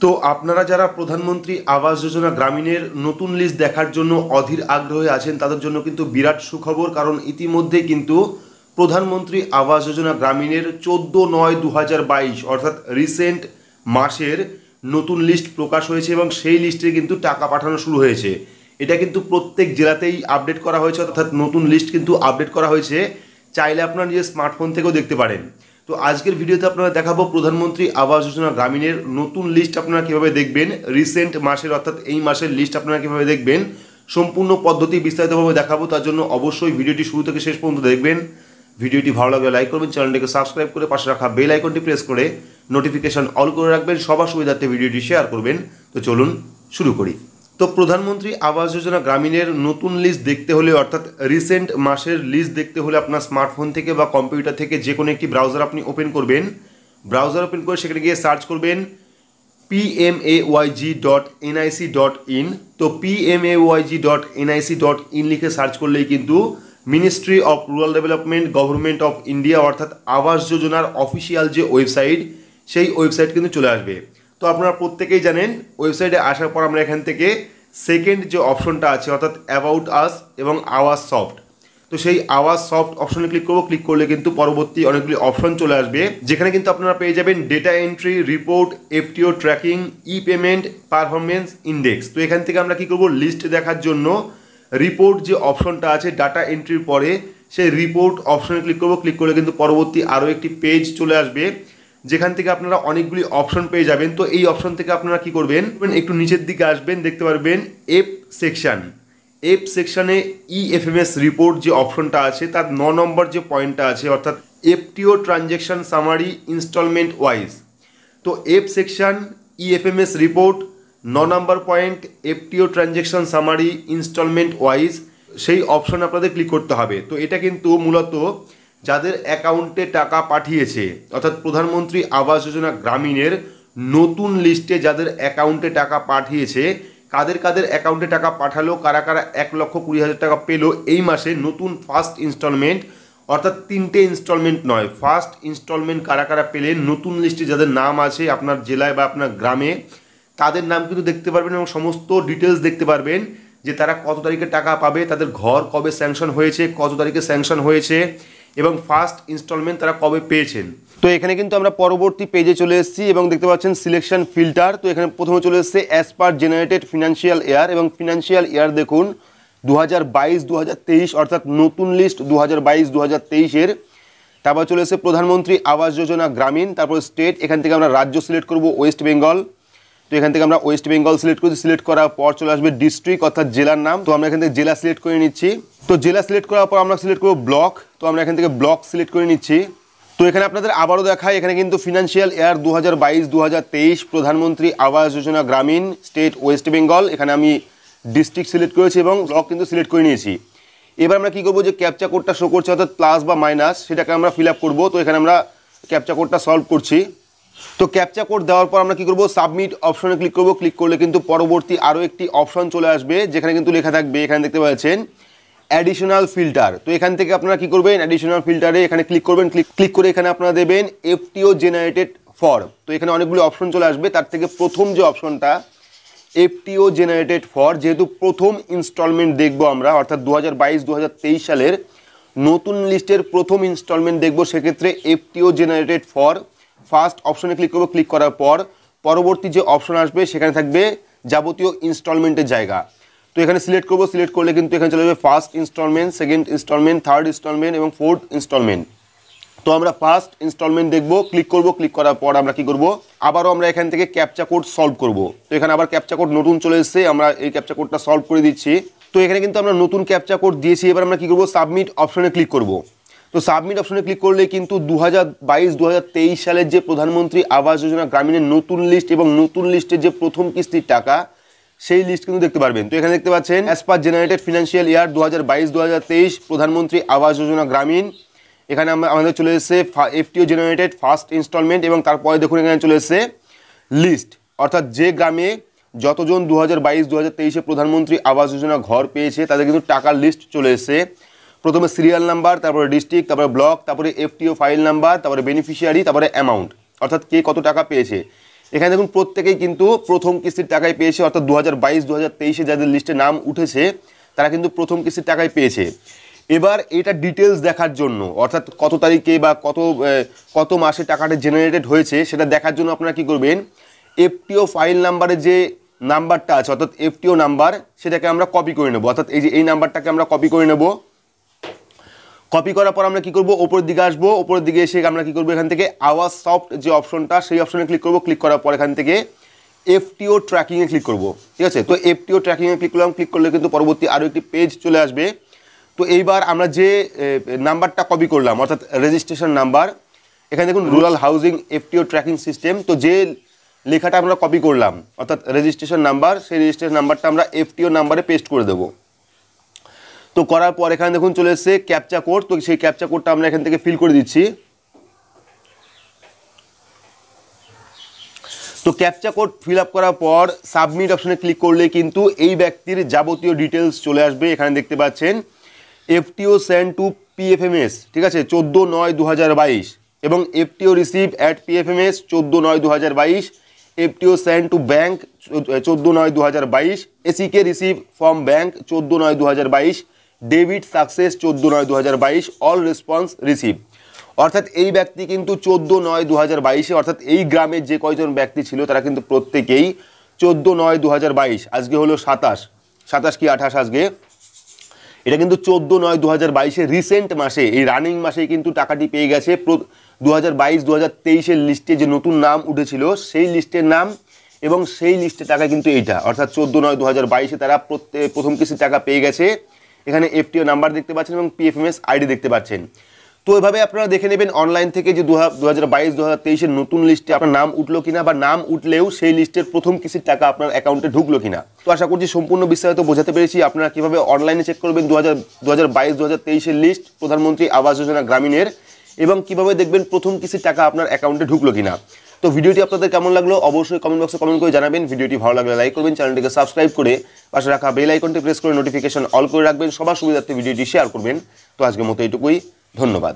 তো আপনারা যারা প্রধানমন্ত্রী আবাস যোজনা গ্রামীণের নতুন লিস্ট দেখার জন্য অধীর আগ্রহে আছেন তাদের জন্য কিন্তু বিরাট সুখবর, কারণ ইতিমধ্যে কিন্তু প্রধানমন্ত্রী আবাস যোজনা গ্রামীণের 14/9/2022 অর্থাৎ রিসেন্ট মাসের নতুন লিস্ট প্রকাশ হয়েছে এবং সেই লিস্টে কিন্তু টাকা পাঠানো শুরু হয়েছে। এটা কিন্তু প্রত্যেক জেলাতেই আপডেট করা হয়েছে, অর্থাৎ নতুন লিস্ট কিন্তু আপডেট করা হয়েছে। চাইলে আপনার নিজের স্মার্টফোন থেকেও দেখতে পারেন। তো আজকের ভিডিওতে আপনারা দেখাবো প্রধানমন্ত্রী আবাস যোজনা গ্রামীণের নতুন লিস্ট আপনারা কীভাবে দেখবেন, রিসেন্ট মাসের অর্থাৎ এই মাসের লিস্ট আপনারা কীভাবে দেখবেন, সম্পূর্ণ পদ্ধতি বিস্তারিতভাবে দেখাবো। তার জন্য অবশ্যই ভিডিওটি শুরু থেকে শেষ পর্যন্ত দেখবেন। ভিডিওটি ভালো লাগলে লাইক করবেন, চ্যানেলটিকে সাবস্ক্রাইব করে পাশে রাখা বেল আইকনটি প্রেস করে নোটিফিকেশন অল করে রাখবেন, সবার সুবিধার্থে ভিডিওটি শেয়ার করবেন। তো চলুন শুরু করি। তো প্রধানমন্ত্রী আবাস যোজনা গ্রামীণের নতুন লিস্ট দেখতে হলে অর্থাৎ রিসেন্ট মাসের লিস্ট দেখতে হলে আপনার স্মার্টফোন থেকে বা কম্পিউটার থেকে যে কোনো একটি ব্রাউজার আপনি ওপেন করবেন। ব্রাউজার ওপেন করে সেখানে গিয়ে সার্চ করবেন pmayg.nic.in। তো pmayg.nic.in লিখে সার্চ করলেই কিন্তু ministry of rural development government of India অর্থাৎ আবাস যোজনার অফিসিয়াল যে ওয়েবসাইট সেই ওয়েবসাইট কিন্তু চলে আসবে। তো আপনারা প্রত্যেকেই জানেন ওয়েবসাইটে আসার পর আমরা এখান থেকে সেকেন্ড যে অপশনটা আছে অর্থাৎ অ্যাবাউট আস এবং আওয়াজ সফট, তো সেই আওয়াজ সফট অপশনে ক্লিক করবো। ক্লিক করলে কিন্তু পরবর্তী অনেকগুলি অপশন চলে আসবে, যেখানে কিন্তু আপনারা পেয়ে যাবেন data entry, report, FTO tracking, ই পেমেন্ট, পারফরমেন্স ইন্ডেক্স। তো এখান থেকে আমরা কি করব, লিস্ট দেখার জন্য রিপোর্ট যে অপশনটা আছে ডাটা এন্ট্রির পরে সেই রিপোর্ট অপশনে ক্লিক করবো। ক্লিক করলে কিন্তু পরবর্তী আরও একটি পেজ চলে আসবে, যেখান থেকে আপনারা অনেকগুলি অপশন পেয়ে যাবেন। তো এই অপশন থেকে আপনারা কি করবেন, একটু নিচের দিকে আসবেন, দেখতে পারবেন এফ সেকশন। এফ সেকশনে ইএফএমএস রিপোর্ট যে অপশনটা আছে তার 9 নম্বর যে পয়েন্টটা আছে অর্থাৎ FTO transaction summary instalment wise. তো এফ সেকশন ইএফএমএস রিপোর্ট 9 নম্বর point FTO transaction summary instalment wise, সেই অপশন আপনাদের ক্লিক করতে হবে। তো এটা কিন্তু মূলত যাদের অ্যাকাউন্টে টাকা পাঠিয়েছে অর্থাৎ প্রধানমন্ত্রী আবাস যোজনা গ্রামীণের নতুন লিস্টে যাদের অ্যাকাউন্টে টাকা পাঠিয়েছে, কাদের কাদের অ্যাকাউন্টে টাকা পাঠালো, কারা কারা 1,20,000 টাকা পেলো এই মাসে নতুন ফার্স্ট ইনস্টলমেন্ট, অর্থাৎ 3টে ইনস্টলমেন্ট নয়, ফার্স্ট ইনস্টলমেন্ট কারা কারা পেলেন নতুন লিস্টে যাদের নাম আছে আপনার জেলায় বা আপনার গ্রামে, তাদের নাম কিন্তু দেখতে পারবেন এবং সমস্ত ডিটেলস দেখতে পারবেন যে তারা কত তারিখে টাকা পাবে, তাদের ঘর কবে স্যাংশন হয়েছে, কত তারিখে স্যাংশন হয়েছে এবং ফার্স্ট ইনস্টলমেন্ট তারা কবে পেয়েছেন। তো এখানে কিন্তু আমরা পরবর্তী পেজে চলে এসেছি এবং দেখতে পাচ্ছেন সিলেকশন ফিল্টার। তো এখানে প্রথমে চলে এসেছে as per generated financial year এবং ফিনান্সিয়াল ইয়ার দেখুন 2022-2023 অর্থাৎ নতুন লিস্ট 2022-2023-এর। তারপর চলে এসেছে প্রধানমন্ত্রী আবাস যোজনা গ্রামীণ, তারপর স্টেট, এখান থেকে আমরা রাজ্য সিলেক্ট করব ওয়েস্ট বেঙ্গল। তো এখান থেকে আমরা ওয়েস্ট বেঙ্গল সিলেক্ট করছি, সিলেক্ট করার পর চলে আসবে ডিস্ট্রিক্ট অর্থাৎ জেলার নাম। তো আমরা এখান থেকে জেলা সিলেক্ট করে নিচ্ছি। তো জেলা সিলেক্ট করার পর আমরা সিলেক্ট করবো ব্লক। তো আমরা এখান থেকে ব্লক সিলেক্ট করে নিচ্ছি। তো এখানে আপনাদের আবারও দেখায়, এখানে কিন্তু ফিনান্সিয়াল ইয়ার 2022-2023 প্রধানমন্ত্রী আবাস যোজনা গ্রামীণ, স্টেট ওয়েস্ট বেঙ্গল, এখানে আমি ডিস্ট্রিক্ট সিলেক্ট করেছি এবং ব্লক কিন্তু সিলেক্ট করে নিয়েছি। এবার আমরা কী করবো, যে ক্যাপচা কোডটা শো করছে অর্থাৎ প্লাস বা মাইনাস, সেটাকে আমরা ফিল আপ করবো। তো এখানে আমরা ক্যাপচা কোডটা সলভ করছি। তো ক্যাপচা কোড দেওয়ার পর আমরা কী করবো, সাবমিট অপশনে ক্লিক করবো। ক্লিক করলে কিন্তু পরবর্তী আরও একটি অপশন চলে আসবে, যেখানে কিন্তু লেখা থাকবে, এখানে দেখতে পাচ্ছেন অ্যাডিশনাল ফিল্টার। তো এখান থেকে আপনারা কি করবেন, অ্যাডিশনাল ফিল্টারে এখানে ক্লিক করবেন। ক্লিক করে এখানে আপনারা দেবেন এফটিও জেনারেটেড ফর। তো এখানে অনেকগুলো অপশন চলে আসবে, তার থেকে প্রথম যে অপশনটা এফটিও জেনারেটেড ফর, যেহেতু প্রথম ইনস্টলমেন্ট দেখবো আমরা অর্থাৎ 2022-2023 সালের নতুন লিস্টের প্রথম ইনস্টলমেন্ট দেখবো, সেক্ষেত্রে এফটিও জেনারেটেড ফর ফার্স্ট অপশনে ক্লিক করবো। ক্লিক করার পর পরবর্তী যে অপশন আসবে সেখানে থাকবে যাবতীয় ইনস্টলমেন্টের জায়গা। তো এখানে সিলেক্ট করবো। সিলেক্ট করলে কিন্তু এখানে চলে যাবে first instalment, second instalment, third instalment এবং ফোর্থ ইনস্টলমেন্ট। তো আমরা ফার্স্ট ইনস্টলমেন্ট দেখবো। ক্লিক করবো। ক্লিক করার পর আমরা কি করবো, আবারও আমরা এখান থেকে ক্যাপচা কোড সলভ করব। তো এখানে আবার ক্যাপচা কোড নতুন চলে এসেছে, আমরা এই ক্যাপচা কোডটা সলভ করে দিচ্ছি। তো এখানে কিন্তু আমরা নতুন ক্যাপচা কোড দিয়েছি। এবার আমরা কি করবো, সাবমিট অপশনে ক্লিক করব। তো সাবমিট অপশনে ক্লিক করলে কিন্তু 2022-2023 সালের যে প্রধানমন্ত্রী আবাস যোজনা গ্রামীণের নতুন লিস্ট এবং নতুন লিস্টের যে প্রথম কিস্তির টাকা সেই লিস্ট কিন্তু দেখতে পারবেন। তো এখানে দেখতে পাচ্ছেন as per generated financial year 2022-2023 প্রধানমন্ত্রী আবাস যোজনা গ্রামীণ, এখানে আমাদের চলে এসেছে এফটিও জেনারেটেড ফার্স্ট ইনস্টলমেন্ট এবং তারপরে দেখুন এখানে চলে এসেছে লিস্ট, অর্থাৎ যে গ্রামে যতজন 2022-2023-এ প্রধানমন্ত্রী আবাস যোজনা ঘর পেয়েছে তাদের কিন্তু টাকার লিস্ট চলে এসেছে। প্রথমে সিরিয়াল নাম্বার, তারপরে ডিস্ট্রিক্ট, তারপরে ব্লক, তারপরে এফটিও ফাইল নাম্বার, তারপরে বেনিফিশিয়ারি, তারপরে অ্যামাউন্ট, অর্থাৎ কে কত টাকা পেয়েছে। এখানে দেখুন প্রত্যেকেই কিন্তু প্রথম কিস্তির টাকাই পেয়েছে, অর্থাৎ 2022-2023 যাদের লিস্টে নাম উঠেছে তারা কিন্তু প্রথম কিস্তির টাকাই পেয়েছে। এবার এটা ডিটেলস দেখার জন্য, অর্থাৎ কত তারিখে বা কত মাসে টাকাটা জেনারেটেড হয়েছে সেটা দেখার জন্য আপনারা কী করবেন, এফটিও ফাইল নাম্বারে যে নাম্বারটা আছে অর্থাৎ এফটিও নাম্বার, সেটাকে আমরা কপি করে নেব। অর্থাৎ এই যে এই নাম্বারটাকে আমরা কপি করে নেব। কপি করার পর আমরা কী করবো, ওপরের দিকে আসবো, ওপরের দিকে এসে আমরা কী করবো, এখান থেকে আওয়াজ সফট যে অপশনটা সেই অপশনে ক্লিক করবো। ক্লিক করার পর এখান থেকে এফটিও ট্র্যাকিংয়ে ক্লিক করবো। ঠিক আছে, তো এফটিও ট্র্যাকিংয়ে ক্লিক করলাম। ক্লিক করলে কিন্তু পরবর্তী আরও একটি পেজ চলে আসবে। তো এইবার আমরা যে নাম্বারটা কপি করলাম অর্থাৎ রেজিস্ট্রেশন নাম্বার, এখানে দেখুন rural housing FTO tracking system, তো যে লেখাটা আমরা কপি করলাম অর্থাৎ রেজিস্ট্রেশন নাম্বার, সেই রেজিস্ট্রেশন নাম্বারটা আমরা এফটিও নাম্বারে পেস্ট করে দেবো। তো করার পর এখানে দেখুন চলে এসেছে ক্যাপচা কোড, তো সেই ক্যাপচা কোডটা আমরা এখান থেকে ফিল করে দিচ্ছি। তো ক্যাপচা কোড ফিল আপ করার পর সাবমিট অপশনে ক্লিক করলে কিন্তু এই ব্যক্তির যাবতীয় ডিটেলস চলে আসবে। এখানে দেখতে পাচ্ছেন এফটিও সেন্ড টু পিএফএমএস, ঠিক আছে, 14/9/2022 এবং FTO receive at PFMS 14/9/2022, FTO send to bank 14/9/2022, এসিকে receive from bank 14/9/2022, debit success 14/9/2022, all response receive. অর্থাৎ এই ব্যক্তি কিন্তু 14/9/2022 অর্থাৎ এই গ্রামের যে কয়জন ব্যক্তি ছিল তারা কিন্তু প্রত্যেকেই 14/9/2022, আজকে হলো 27 কি 28 আজকে, এটা কিন্তু 14/9/2022 রিসেন্ট মাসে, এই রানিং মাসেই কিন্তু টাকাটি পেয়ে গেছে। 2022-2023 লিস্টে যে নতুন নাম উঠেছিল সেই লিস্টের নাম এবং সেই লিস্টের টাকা কিন্তু এইটা, অর্থাৎ 14/9/2022 তারা প্রথম কিস্তির টাকা পেয়ে গেছে। এখানে এফটিও নাম্বার দেখতে পাচ্ছেন এবং পিএফএমএস আইডি দেখতে পাচ্ছেন। তো এভাবে আপনারা দেখে নেবেন অনলাইন থেকে যে 2022-2023 নতুন লিস্টে আপনার নাম উঠলো কিনা, বা নাম উঠলেও সেই লিস্টের প্রথম কিস্তির টাকা আপনার অ্যাকাউন্টে ঢুকলো কিনা। তো আশা করছি সম্পূর্ণ বিস্তারিত বোঝাতে পেরেছি। আপনারা কীভাবে অনলাইনে চেক করবেন 2022-2023 লিস্ট প্রধানমন্ত্রী আবাস যোজনা গ্রামীণের, এবং কিভাবে দেখবেন প্রথম কিস্তির টাকা আপনার অ্যাকাউন্টে ঢুকলো কিনা। তো ভিডিওটি আপনাদের কেমন লাগলো অবশ্যই কমেন্ট বক্সে কমেন্ট করে জানাবেন। ভিডিওটি ভালো লাগলে লাইক করবেন, চ্যানেলটিকে সাবস্ক্রাইব করে পাশে রাখা বেল আইকনটি প্রেস করে নোটিফিকেশন অল করে রাখবেন, সবার সুবিধার্থে ভিডিওটি শেয়ার করবেন। তো আজকের মতো এইটুকুই, ধন্যবাদ।